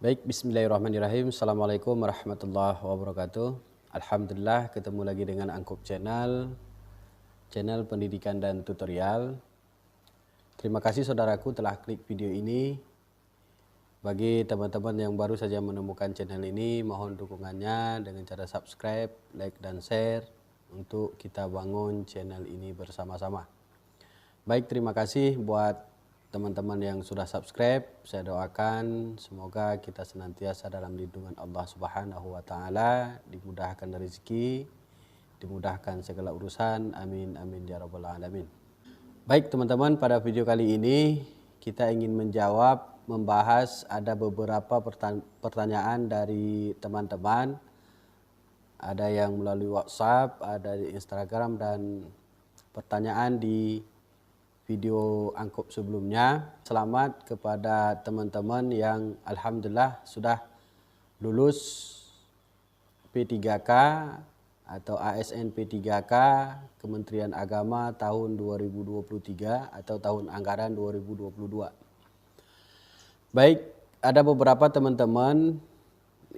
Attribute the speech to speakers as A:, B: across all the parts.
A: Baik, bismillahirrahmanirrahim. Assalamualaikum warahmatullahi wabarakatuh. Alhamdulillah ketemu lagi dengan Angkup channel pendidikan dan tutorial. Terima kasih saudaraku telah klik video ini. Bagi teman-teman yang baru saja menemukan channel ini, mohon dukungannya dengan cara subscribe, like, dan share untuk kita bangun channel ini bersama-sama. Baik, terima kasih buat teman-teman yang sudah subscribe. Saya doakan semoga kita senantiasa dalam lindungan Allah Subhanahu wa taala, dimudahkan rezeki, dimudahkan segala urusan. Amin amin ya rabbal alamin. Baik teman-teman, pada video kali ini kita ingin membahas ada beberapa pertanyaan dari teman-teman. Ada yang melalui WhatsApp, ada di Instagram, dan pertanyaan di video Angkup sebelumnya. Selamat kepada teman-teman yang alhamdulillah sudah lulus P3K atau ASN P3K Kementerian Agama tahun 2023 atau tahun anggaran 2022. Baik, ada beberapa teman-teman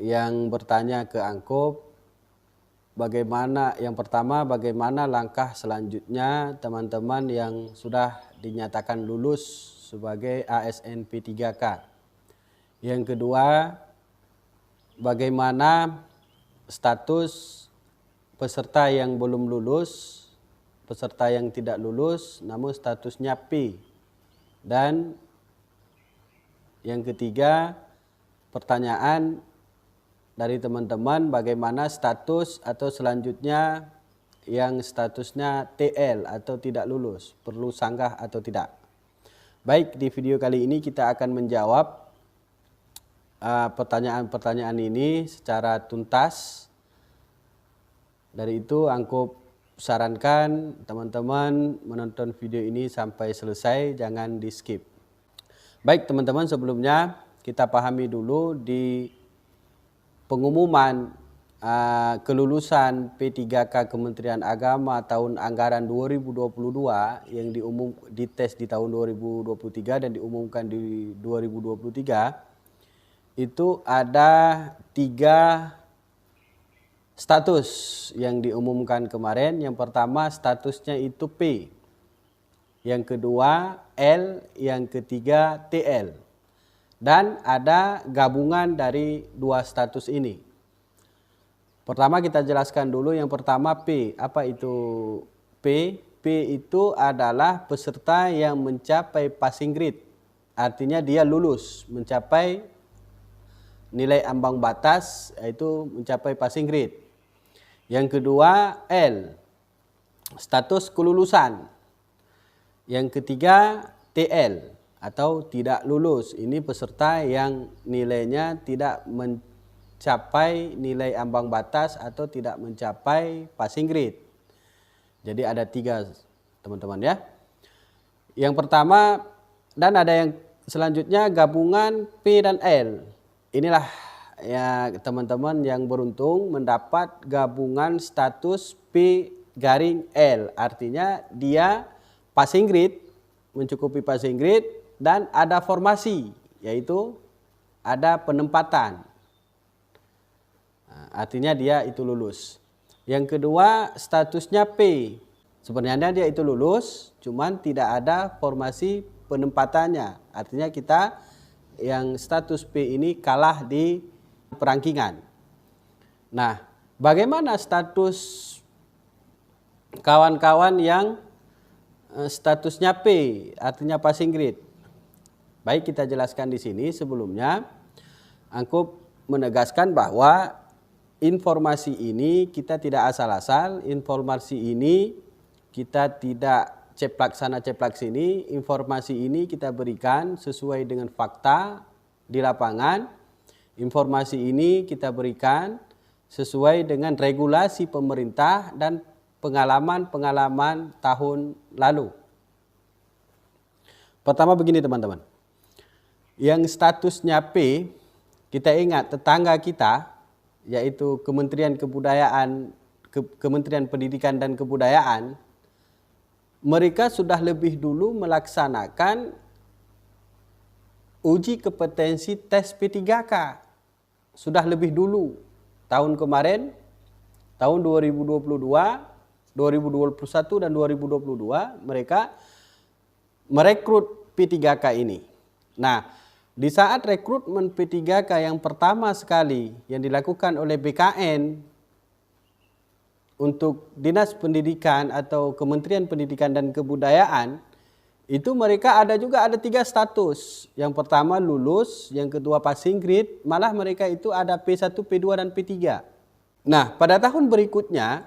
A: yang bertanya ke Angkup, yang pertama, bagaimana langkah selanjutnya teman-teman yang sudah dinyatakan lulus sebagai ASN P3K. Yang kedua, bagaimana status peserta yang belum lulus, peserta yang tidak lulus namun statusnya P. Dan yang ketiga, pertanyaan dari teman-teman, bagaimana status atau selanjutnya yang statusnya TL atau tidak lulus, perlu sanggah atau tidak. Baik, di video kali ini kita akan menjawab pertanyaan-pertanyaan ini secara tuntas. Dari itu Angkup sarankan teman-teman menonton video ini sampai selesai, jangan di skip. Baik teman-teman, sebelumnya kita pahami dulu di pengumuman kelulusan P3K Kementerian Agama tahun anggaran 2022 yang dites di tahun 2023 dan diumumkan di 2023, itu ada 3 status yang diumumkan kemarin. Yang pertama statusnya itu P, yang kedua L, yang ketiga TL. Dan ada gabungan dari 2 status ini. Pertama kita jelaskan dulu yang pertama P. Apa itu P? P itu adalah peserta yang mencapai passing grade. Artinya dia lulus, mencapai nilai ambang batas, yaitu mencapai passing grade. Yang kedua L, status kelulusan. Yang ketiga TL atau tidak lulus. Ini peserta yang nilainya tidak mencapai nilai ambang batas atau tidak mencapai passing grade. Jadi ada 3 teman-teman ya. Yang pertama, dan ada yang selanjutnya gabungan P dan L. Inilah ya teman-teman yang beruntung mendapat gabungan status P/L. Artinya dia passing grade, mencukupi passing grade, dan ada formasi, yaitu ada penempatan. Nah, artinya dia itu lulus. Yang kedua statusnya P. Sebenarnya dia itu lulus, cuman tidak ada formasi penempatannya. Artinya kita yang status P ini kalah di perangkingan. Nah, bagaimana status kawan-kawan yang statusnya P, artinya passing grade? Baik, kita jelaskan di sini. Sebelumnya Angkup menegaskan bahwa informasi ini kita tidak asal-asal, informasi ini kita tidak ceplak sana ceplak sini. Informasi ini kita berikan sesuai dengan fakta di lapangan. Informasi ini kita berikan sesuai dengan regulasi pemerintah dan pengalaman-pengalaman tahun lalu. Pertama begini teman-teman, yang statusnya P, kita ingat tetangga kita yaitu Kementerian Pendidikan dan Kebudayaan, mereka sudah lebih dulu melaksanakan uji kompetensi tes P3K. Sudah lebih dulu, tahun kemarin, tahun 2022, 2021 dan 2022 mereka merekrut P3K ini. Nah, di saat rekrutmen P3K yang pertama sekali yang dilakukan oleh BKN untuk Dinas Pendidikan atau Kementerian Pendidikan dan Kebudayaan, itu mereka ada 3 status. Yang pertama lulus, yang kedua passing grade, malah mereka itu ada P1, P2 dan P3. Nah, pada tahun berikutnya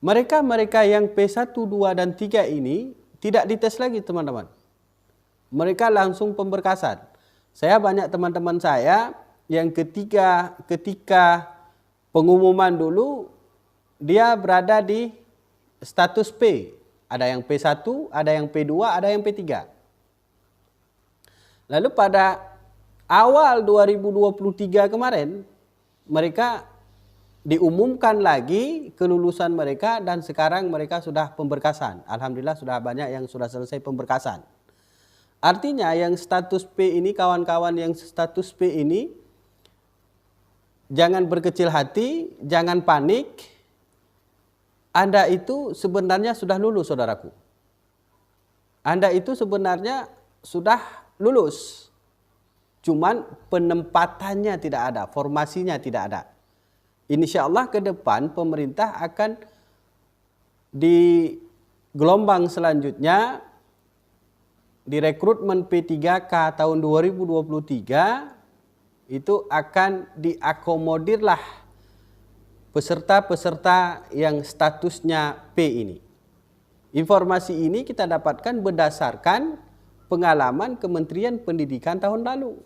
A: mereka yang P1, 2 dan 3 ini tidak dites lagi, teman-teman. Mereka langsung pemberkasan. Saya banyak teman-teman saya yang ketika pengumuman dulu dia berada di status P. Ada yang P1, ada yang P2, ada yang P3. Lalu pada awal 2023 kemarin, mereka diumumkan lagi kelulusan mereka dan sekarang mereka sudah pemberkasan. Alhamdulillah sudah banyak yang sudah selesai pemberkasan. Artinya yang status P ini, kawan-kawan yang status P ini, jangan berkecil hati, jangan panik. Anda itu sebenarnya sudah lulus, saudaraku. Anda itu sebenarnya sudah lulus. Cuman penempatannya tidak ada, formasinya tidak ada. Insya Allah ke depan pemerintah akan di gelombang selanjutnya di rekrutmen P3K tahun 2023 itu akan diakomodirlah peserta-peserta yang statusnya P ini. Informasi ini kita dapatkan berdasarkan pengalaman Kementerian Pendidikan tahun lalu.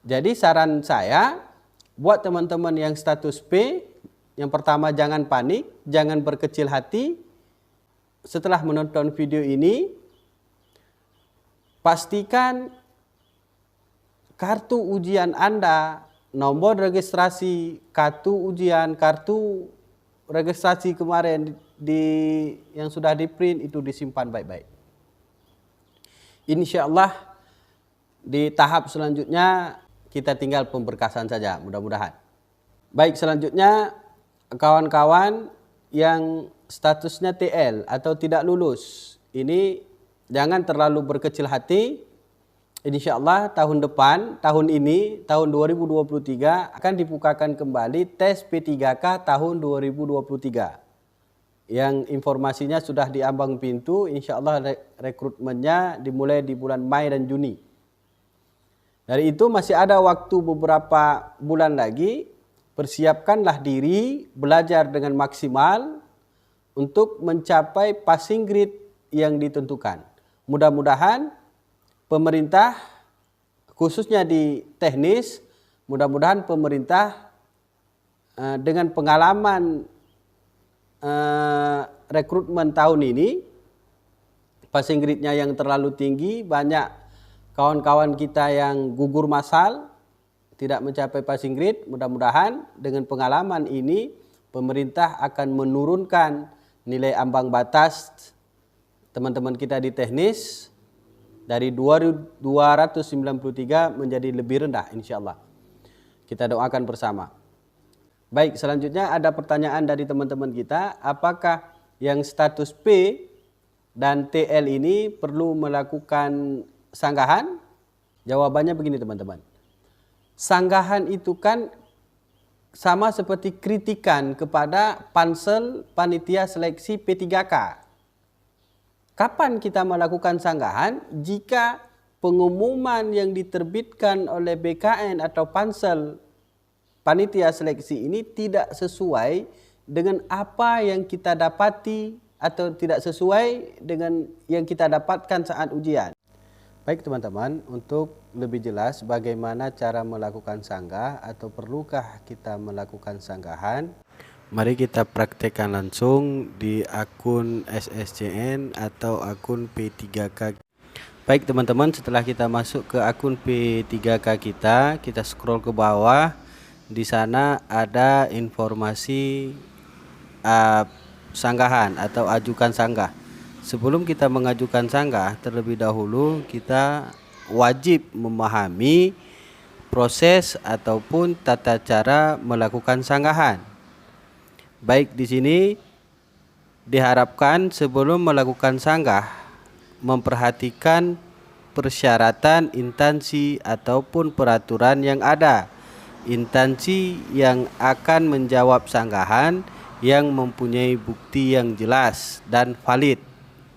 A: Jadi saran saya buat teman-teman yang status P, yang pertama jangan panik, jangan berkecil hati. Setelah menonton video ini, pastikan kartu ujian Anda, nomor registrasi, kartu ujian, kartu registrasi kemarin yang sudah di print itu disimpan baik-baik. Insya Allah di tahap selanjutnya kita tinggal pemberkasan saja, mudah-mudahan. Baik, selanjutnya kawan-kawan yang statusnya TL atau tidak lulus, ini jangan terlalu berkecil hati. Insya Allah tahun depan, tahun ini, tahun 2023 akan dibukakan kembali tes P3K tahun 2023. Yang informasinya sudah di ambang pintu, insya Allah rekrutmennya dimulai di bulan Mei dan Juni. Dari itu masih ada waktu beberapa bulan lagi, persiapkanlah diri, belajar dengan maksimal untuk mencapai passing grade yang ditentukan. Mudah-mudahan pemerintah, khususnya di teknis, mudah-mudahan pemerintah dengan pengalaman rekrutmen tahun ini, passing grade-nya yang terlalu tinggi, banyak kawan-kawan kita yang gugur massal, tidak mencapai passing grade. Mudah-mudahan dengan pengalaman ini, pemerintah akan menurunkan nilai ambang batas teman-teman kita di teknis, dari 293 menjadi lebih rendah, insya Allah. Kita doakan bersama. Baik, selanjutnya ada pertanyaan dari teman-teman kita. Apakah yang status P dan TL ini perlu melakukan sanggahan? Jawabannya begini teman-teman. Sanggahan itu kan sama seperti kritikan kepada pansel panitia seleksi P3K. Kapan kita melakukan sanggahan? Jika pengumuman yang diterbitkan oleh BKN atau pansel panitia seleksi ini tidak sesuai dengan apa yang kita dapati atau tidak sesuai dengan yang kita dapatkan saat ujian. Baik teman-teman, untuk lebih jelas bagaimana cara melakukan sanggah atau perlukah kita melakukan sanggahan, mari kita praktekkan langsung di akun SSCN atau akun P3K. Baik teman-teman, setelah kita masuk ke akun P3K kita scroll ke bawah. Di sana ada informasi sanggahan atau ajukan sanggah. Sebelum kita mengajukan sanggah, terlebih dahulu kita wajib memahami proses ataupun tata cara melakukan sanggahan. Baik, di sini diharapkan sebelum melakukan sanggah memperhatikan persyaratan instansi ataupun peraturan yang ada. Instansi yang akan menjawab sanggahan yang mempunyai bukti yang jelas dan valid.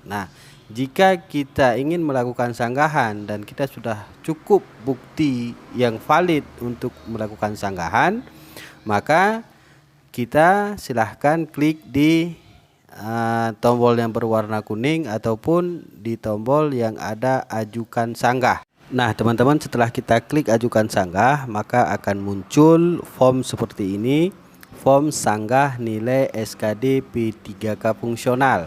A: Nah, jika kita ingin melakukan sanggahan dan kita sudah cukup bukti yang valid untuk melakukan sanggahan, maka kita silahkan klik di tombol yang berwarna kuning ataupun di tombol yang ada ajukan sanggah. Nah teman-teman, setelah kita klik ajukan sanggah, maka akan muncul form seperti ini, form sanggah nilai SKD P3K fungsional.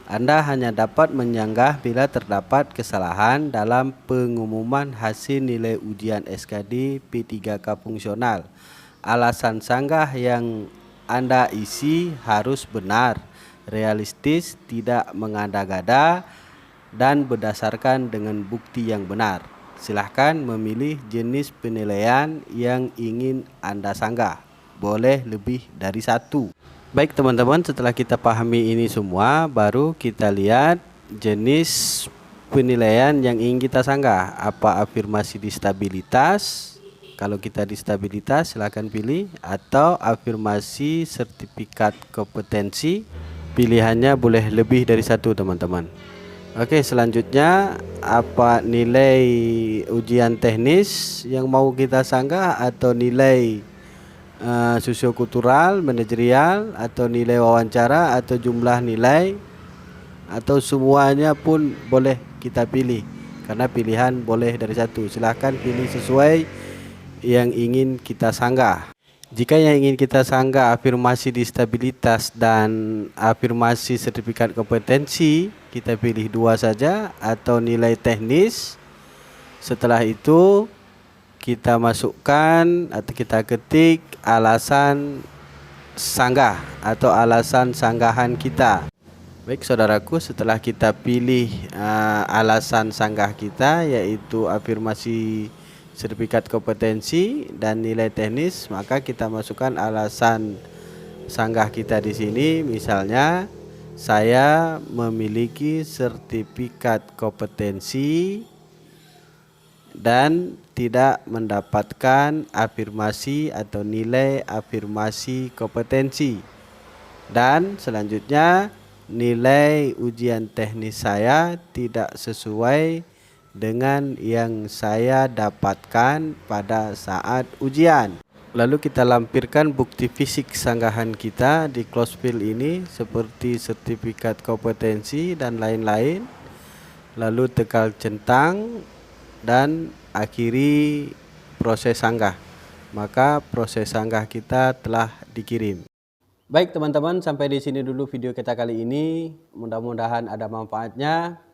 A: Anda hanya dapat menyanggah bila terdapat kesalahan dalam pengumuman hasil nilai ujian SKD P3K fungsional. Alasan sanggah yang Anda isi harus benar, realistis, tidak mengada-gada, dan berdasarkan dengan bukti yang benar. Silahkan memilih jenis penilaian yang ingin Anda sanggah. Boleh lebih dari satu. Baik teman-teman, setelah kita pahami ini semua, baru kita lihat jenis penilaian yang ingin kita sanggah. Apa afirmasi di stabilitas? Kalau kita di stabilitas silahkan pilih, atau afirmasi sertifikat kompetensi. Pilihannya boleh lebih dari satu teman-teman. Oke, selanjutnya apa nilai ujian teknis yang mau kita sanggah, atau nilai sosiokultural, manajerial, atau nilai wawancara, atau jumlah nilai, atau semuanya pun boleh kita pilih, karena pilihan boleh dari satu. Silahkan pilih sesuai yang ingin kita sanggah. Jika yang ingin kita sanggah afirmasi di stabilitas dan afirmasi sertifikat kompetensi, kita pilih dua saja, atau nilai teknis. Setelah itu kita masukkan atau kita ketik alasan sanggah atau alasan sanggahan kita. Baik saudaraku, setelah kita pilih alasan sanggah kita, yaitu afirmasi sertifikat kompetensi dan nilai teknis, maka kita masukkan alasan sanggah kita di sini. Misalnya, saya memiliki sertifikat kompetensi dan tidak mendapatkan afirmasi atau nilai afirmasi kompetensi. Dan selanjutnya, nilai ujian teknis saya tidak sesuai dengan yang saya dapatkan pada saat ujian. Lalu kita lampirkan bukti fisik sanggahan kita di close field ini, seperti sertifikat kompetensi dan lain-lain. Lalu tekan centang dan akhiri proses sanggah. Maka proses sanggah kita telah dikirim. Baik teman-teman, sampai di sini dulu video kita kali ini. Mudah-mudahan ada manfaatnya.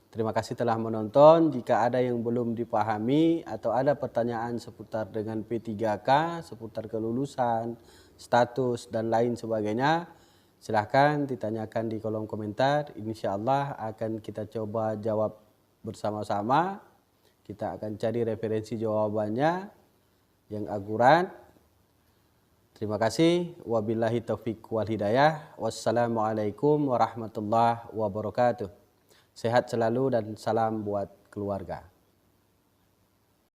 A: Terima kasih telah menonton. Jika ada yang belum dipahami atau ada pertanyaan seputar dengan P3K, seputar kelulusan, status, dan lain sebagainya, silahkan ditanyakan di kolom komentar. Insya Allah akan kita coba jawab bersama-sama. Kita akan cari referensi jawabannya yang akurat. Terima kasih. Wabillahi taufiq wal hidayah. Wassalamualaikum warahmatullahi wabarakatuh. Sehat selalu dan salam buat keluarga.